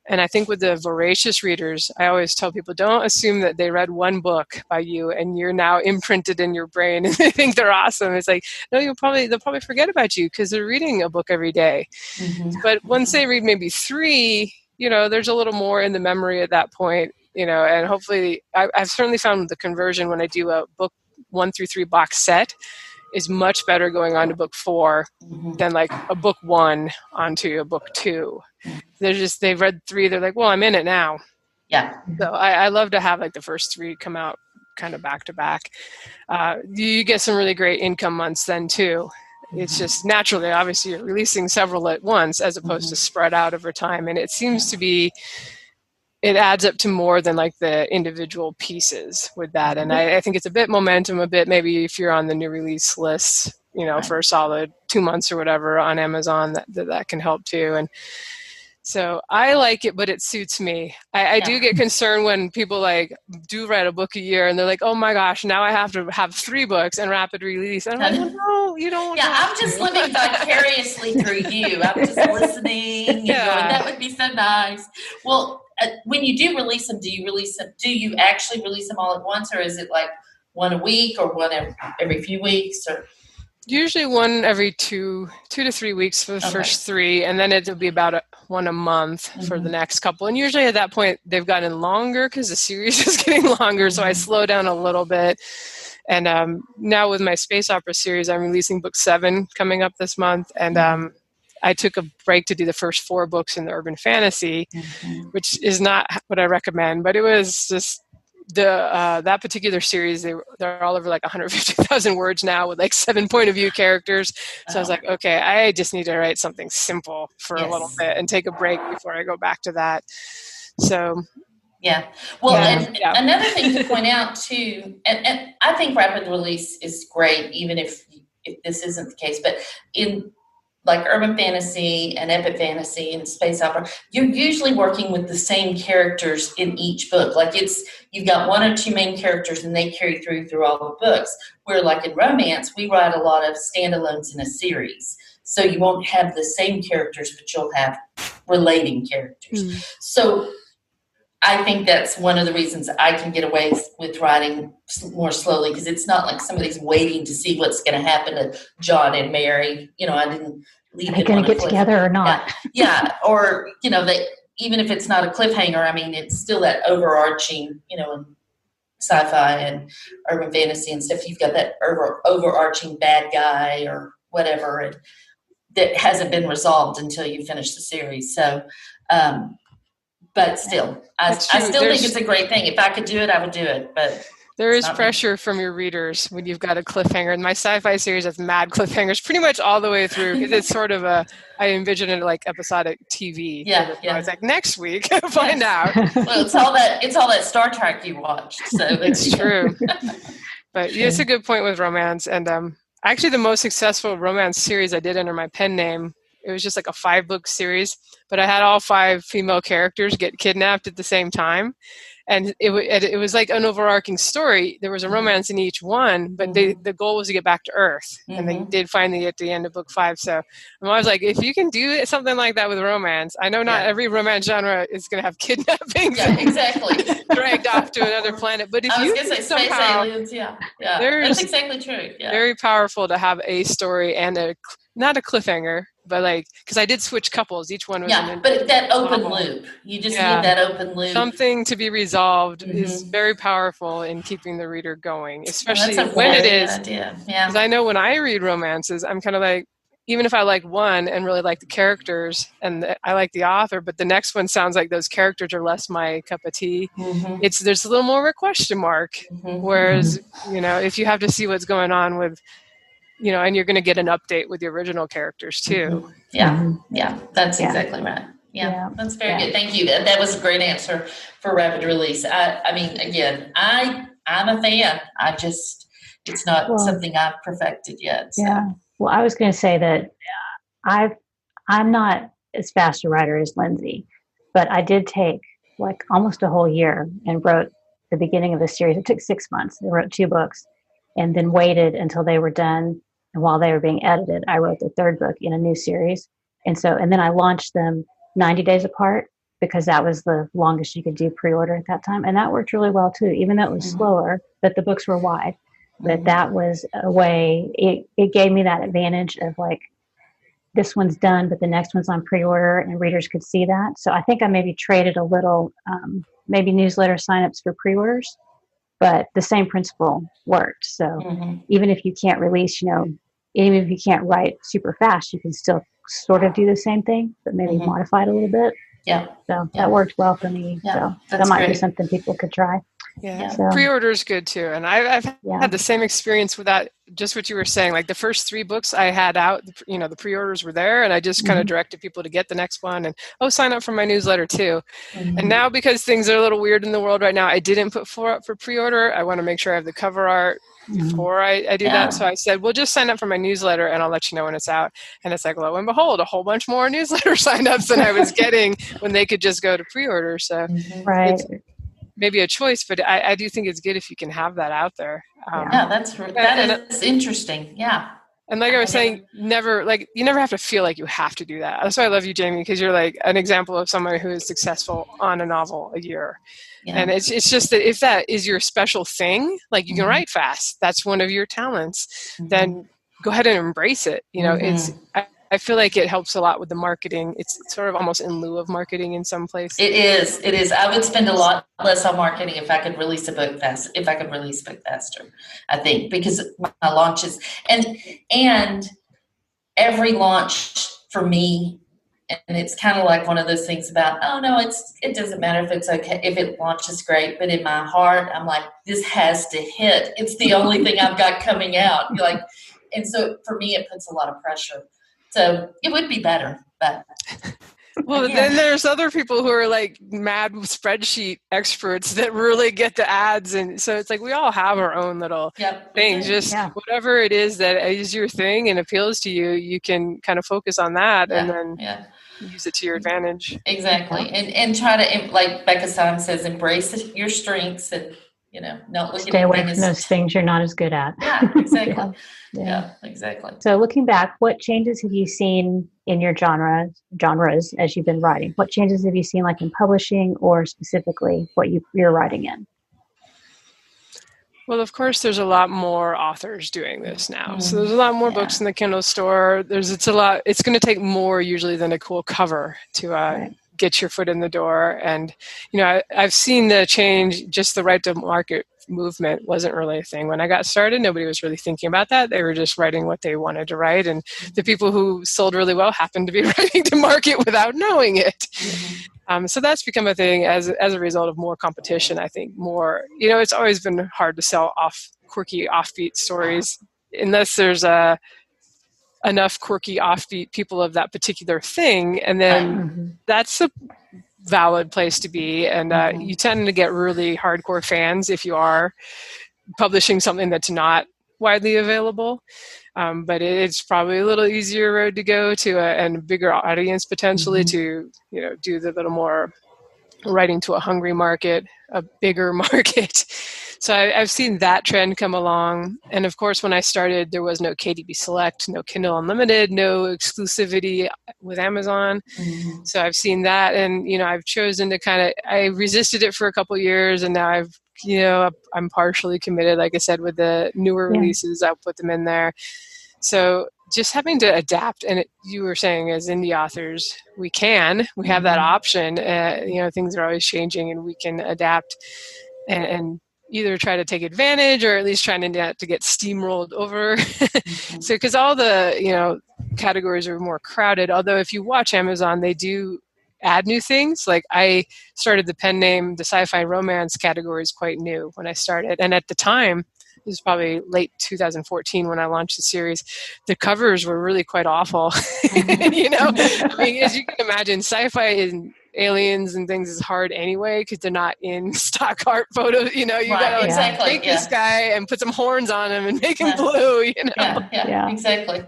And I think with the voracious readers, I always tell people, don't assume that they read one book by you and you're now imprinted in your brain and they think they're awesome. It's like, no, they'll probably forget about you because they're reading a book every day. But once they read maybe 3, there's a little more in the memory at that point, and hopefully I've certainly found the conversion when I do a book 1 through 3 box set is much better going on to book 4 than like a book 1 onto a book 2. They've read 3. They're like, well, I'm in it now. Yeah. So I love to have like the first 3 come out kind of back to back. You get some really great income months then too. It's just naturally, obviously you're releasing several at once as opposed to spread out over time. And it seems to be, it adds up to more than like the individual pieces with that. And I think it's a bit momentum, a bit maybe if you're on the new release list, for a solid 2 months or whatever on Amazon, that can help too. And so I like it, but it suits me. I do get concerned when people like do write a book a year and they're like, oh my gosh, now I have to have 3 books and rapid release. And I'm like, well, no, you don't. Yeah, I'm just living vicariously through you. I'm just listening and going, that would be so nice. Well, when you do release them, do you actually release them all at once, or is it like one a week or one every few weeks? Or usually one every 2 to 3 weeks for the first 3, and then it'll be about one a month for the next couple. And usually at that point, they've gotten longer because the series is getting longer, so I slow down a little bit. And now with my space opera series, I'm releasing book 7 coming up this month, and I took a break to do the first 4 books in the urban fantasy, which is not what I recommend, but it was just that particular series. They're all over like 150,000 words now with like 7 point of view characters. So I was like, okay, I just need to write something simple for a little bit and take a break before I go back to that. So yeah. Well, and another thing to point out too, and I think rapid release is great, even if this isn't the case, but in like urban fantasy and epic fantasy and space opera, you're usually working with the same characters in each book. Like you've got 1 or 2 main characters and they carry through all the books. Where like in romance, we write a lot of standalones in a series. So you won't have the same characters, but you'll have relating characters. So I think that's one of the reasons I can get away with writing more slowly, because it's not like somebody's waiting to see what's going to happen to John and Mary. I didn't leave them. Are they going to get together or not? Yeah. Or, they, even if it's not a cliffhanger, I mean, it's still that overarching, in sci-fi and urban fantasy and stuff. You've got that overarching bad guy or whatever that hasn't been resolved until you finish the series. So, but still, I still think it's a great thing. If I could do it, I would do it. But There is pressure from your readers when you've got a cliffhanger. And my sci-fi series has mad cliffhangers pretty much all the way through, because it's sort of I envision it like episodic TV. Yeah. It's like next week, find out. Well, it's all that Star Trek you watched. So it's true. But it's a good point with romance. And actually the most successful romance series I did under my pen name, it was just like a 5-book series, but I had all 5 female characters get kidnapped at the same time. And it was like an overarching story. There was a romance in each one, but the goal was to get back to Earth. And they did finally at the end of book 5. So I'm always like, if you can do something like that with romance, I know not every romance genre is going to have kidnappings. Yeah, exactly. Dragged off to another planet. But if I was you going to say space aliens, that's exactly true. Yeah. Very powerful to have a story and not a cliffhanger, but like, because I did switch couples. Each one was but that open loop. You just need that open loop. Something to be resolved is very powerful in keeping the reader going, especially when it is. Because I know when I read romances, I'm kind of like, even if I like one and really like the characters and I like the author, but the next one sounds like those characters are less my cup of tea. There's a little more of a question mark. Whereas, if you have to see what's going on with, and you're going to get an update with the original characters too. Yeah, that's exactly right. Yeah, that's very good. Thank you. That was a great answer for rapid release. I mean, again, I'm a fan. It's not something I've perfected yet. So. Yeah. Well, I was going to say that I'm not as fast a writer as Lindsay, but I did take like almost a whole year and wrote the beginning of the series. It took 6 months. I wrote 2 books and then waited until they were done. And while they were being edited, I wrote the 3rd book in a new series. And then I launched them 90 days apart because that was the longest you could do pre-order at that time. And that worked really well too, even though it was slower, but the books were wide. But that was a way, it gave me that advantage of like, this one's done, but the next one's on pre-order and readers could see that. So I think I maybe traded a little, maybe newsletter signups for pre-orders, but the same principle worked. So even if you can't release, even if you can't write super fast, you can still sort of do the same thing, but maybe modify it a little bit. Yeah. So that worked well for me. So that might be something people could try. Yeah. So. Pre-order is good too. And I've had the same experience with that, just what you were saying, like the first 3 books I had out, the pre-orders were there and I just kind of directed people to get the next one and, sign up for my newsletter too. And now because things are a little weird in the world right now, I didn't put 4 up for pre-order. I want to make sure I have the cover art before I do that. So I said, well, just sign up for my newsletter and I'll let you know when it's out. And it's like, lo and behold, a whole bunch more newsletter signups than I was getting when they could just go to pre-order. So right. Maybe a choice, but I do think it's good if you can have that out there. That is interesting. Yeah. And like I was saying, you never have to feel like you have to do that. That's why I love you, Jami, because you're like an example of someone who is successful on a novel a year. Yeah. And it's just that if that is your special thing, like you can write fast, that's one of your talents, then go ahead and embrace it. I feel like it helps a lot with the marketing. It's sort of almost in lieu of marketing in some places. It is. I would spend a lot less on marketing if I could release a book faster, I think, because my launches and every launch for me, and it's kind of like one of those things about, it doesn't matter if it's okay, if it launches great, but in my heart, I'm like, this has to hit. It's the only thing I've got coming out. And so for me, it puts a lot of pressure. So it would be better, but. Well, then there's other people who are like mad spreadsheet experts that really get the ads. And so it's like, we all have our own little things, whatever it is that is your thing and appeals to you, you can kind of focus on that and then use it to your advantage. Exactly. And try to, like Becca Stein says, embrace your strengths and, not looking stay away from those things you're not as good at. Yeah, exactly. Yeah, exactly. So looking back, what changes have you seen in your genres as you've been writing? What changes have you seen like in publishing or specifically what you're writing in? Well, of course, there's a lot more authors doing this now. So there's a lot more books in the Kindle store. It's going to take more usually than a cool cover to get your foot in the door. And, I've seen the change, just the right to market movement wasn't really a thing. When I got started, nobody was really thinking about that. They were just writing what they wanted to write. And the people who sold really well happened to be writing to market without knowing it. So that's become a thing as a result of more competition. I think more, it's always been hard to sell quirky offbeat stories unless there's enough quirky offbeat people of that particular thing, and then that's a valid place to be. And you tend to get really hardcore fans if you are publishing something that's not widely available. But it's probably a little easier road to go to and a bigger audience potentially to, do the little more writing to a hungry market, a bigger market. So I've seen that trend come along. And of course, when I started, there was no KDP Select, no Kindle Unlimited, no exclusivity with Amazon. So I've seen that. And, I've chosen to I resisted it for a couple of years. And now I'm partially committed. Like I said, with the newer releases, I'll put them in there. So just having to adapt. And you were saying as indie authors, we have that option. Things are always changing and we can adapt and either try to take advantage or at least trying to get steamrolled over. So, because all the, categories are more crowded. Although if you watch Amazon, they do add new things. Like I started the pen name, the sci-fi romance category is quite new when I started. And at the time, it was probably late 2014 when I launched the series, the covers were really quite awful. As you can imagine, sci-fi and aliens and things is hard anyway because they're not in stock art photos. You gotta take this guy and put some horns on him and make him blue. Exactly.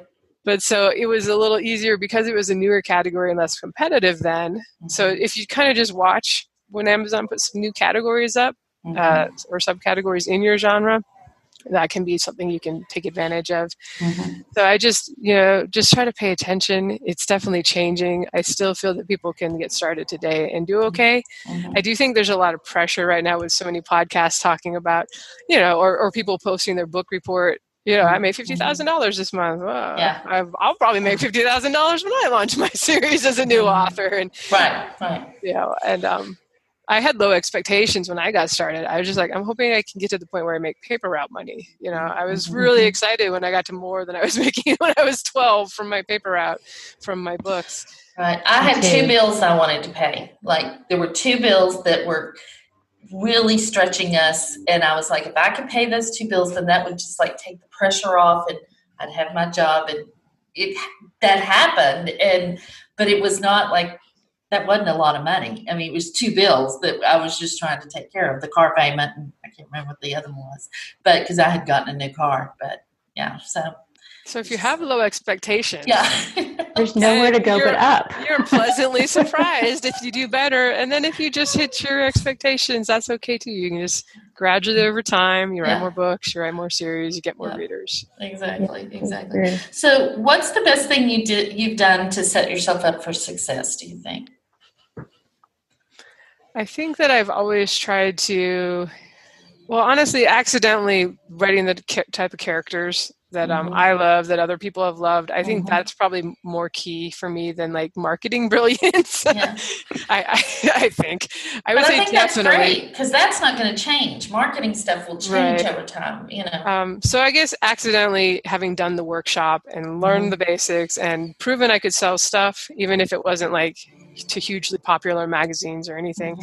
But so it was a little easier because it was a newer category and less competitive then. So if you kind of just watch when Amazon puts some new categories up or subcategories in your genre, that can be something you can take advantage of. So I just try to pay attention. It's definitely changing. I still feel that people can get started today and do okay. I do think there's a lot of pressure right now with so many podcasts talking about, or people posting their book report. I made $50,000 this month. I'll probably make $50,000 when I launch my series as a new author. And I had low expectations when I got started. I was just like, I'm hoping I can get to the point where I make paper route money. I was really excited when I got to more than I was making when I was 12 from my paper route from my books. Right. I had two bills I wanted to pay. Like there were two bills that were really stretching us. And I was like, if I could pay those two bills, then that would just like take the pressure off and I'd have my job. And that happened. But it was not like, that wasn't a lot of money. I mean, it was two bills that I was just trying to take care of, the car payment, and I can't remember what the other one was, but because I had gotten a new car. But so if you have low expectations, there's nowhere to go but up. You're pleasantly surprised if you do better, and then if you just hit your expectations, that's okay too. You can just gradually over time, you write more books, you write more series, you get more readers. Exactly. So, what's the best thing you've done to set yourself up for success? Do you think? I think that I've always tried to, honestly, accidentally writing the type of characters that I love, that other people have loved. I think that's probably more key for me than like marketing brilliance. I think. I would say that's great because that's not going to change. Marketing stuff will change over time. So I guess accidentally having done the workshop and learned the basics and proven I could sell stuff, even if it wasn't like to hugely popular magazines or anything.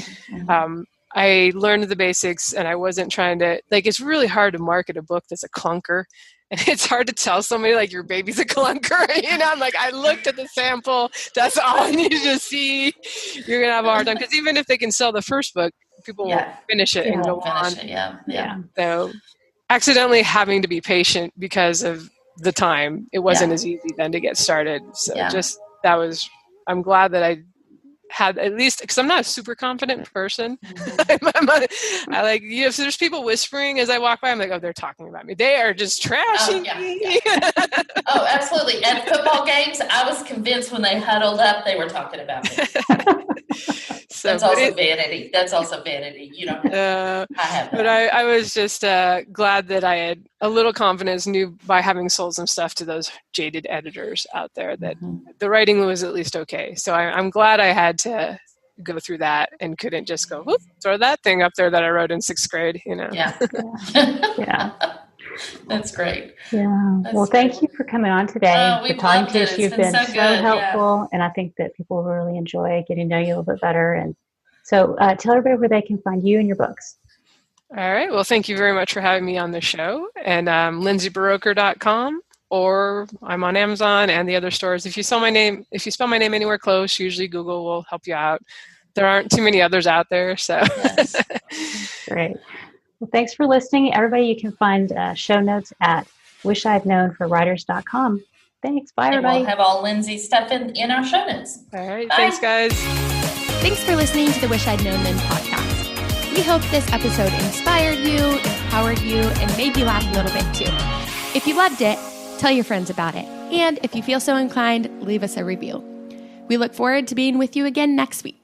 I learned the basics and I wasn't trying to, it's really hard to market a book that's a clunker. And it's hard to tell somebody like your baby's a clunker. I'm like, I looked at the sample. That's all I needed to see. You're going to have a hard time. Because even if they can sell the first book, people won't finish it and go on. So accidentally having to be patient because of the time, it wasn't as easy then to get started. So I'm glad that I had at least, because I'm not a super confident person. If there's people whispering as I walk by, I'm like, oh, they're talking about me. They are just trashing me. Oh, absolutely. At football games, I was convinced when they huddled up, they were talking about me. That's also vanity. I have that. But I was just glad that I had a little confidence by having sold some stuff to those jaded editors out there that the writing was at least okay. So I'm glad I had to go through that and couldn't just go, throw that thing up there that I wrote in 6th grade, Yeah. That's great. Yeah. Well, thank you for coming on today. We've loved it. You've been so helpful, and I think that people will really enjoy getting to know you a little bit better. And so tell everybody where they can find you and your books. All right. Well, thank you very much for having me on the show. And lindsayburoker.com, or I'm on Amazon and the other stores. If you spell my name anywhere close, usually Google will help you out. There aren't too many others out there. So yes. Great. Well, thanks for listening. Everybody, you can find show notes at wishihadknownforwriters.com. Thanks. Bye, everybody. We'll have all Lindsay's stuff in our show notes. All right. Bye. Thanks, guys. Thanks for listening to the Wish I'd Known Then podcast. We hope this episode inspired you, empowered you, and made you laugh a little bit too. If you loved it, tell your friends about it. And if you feel so inclined, leave us a review. We look forward to being with you again next week.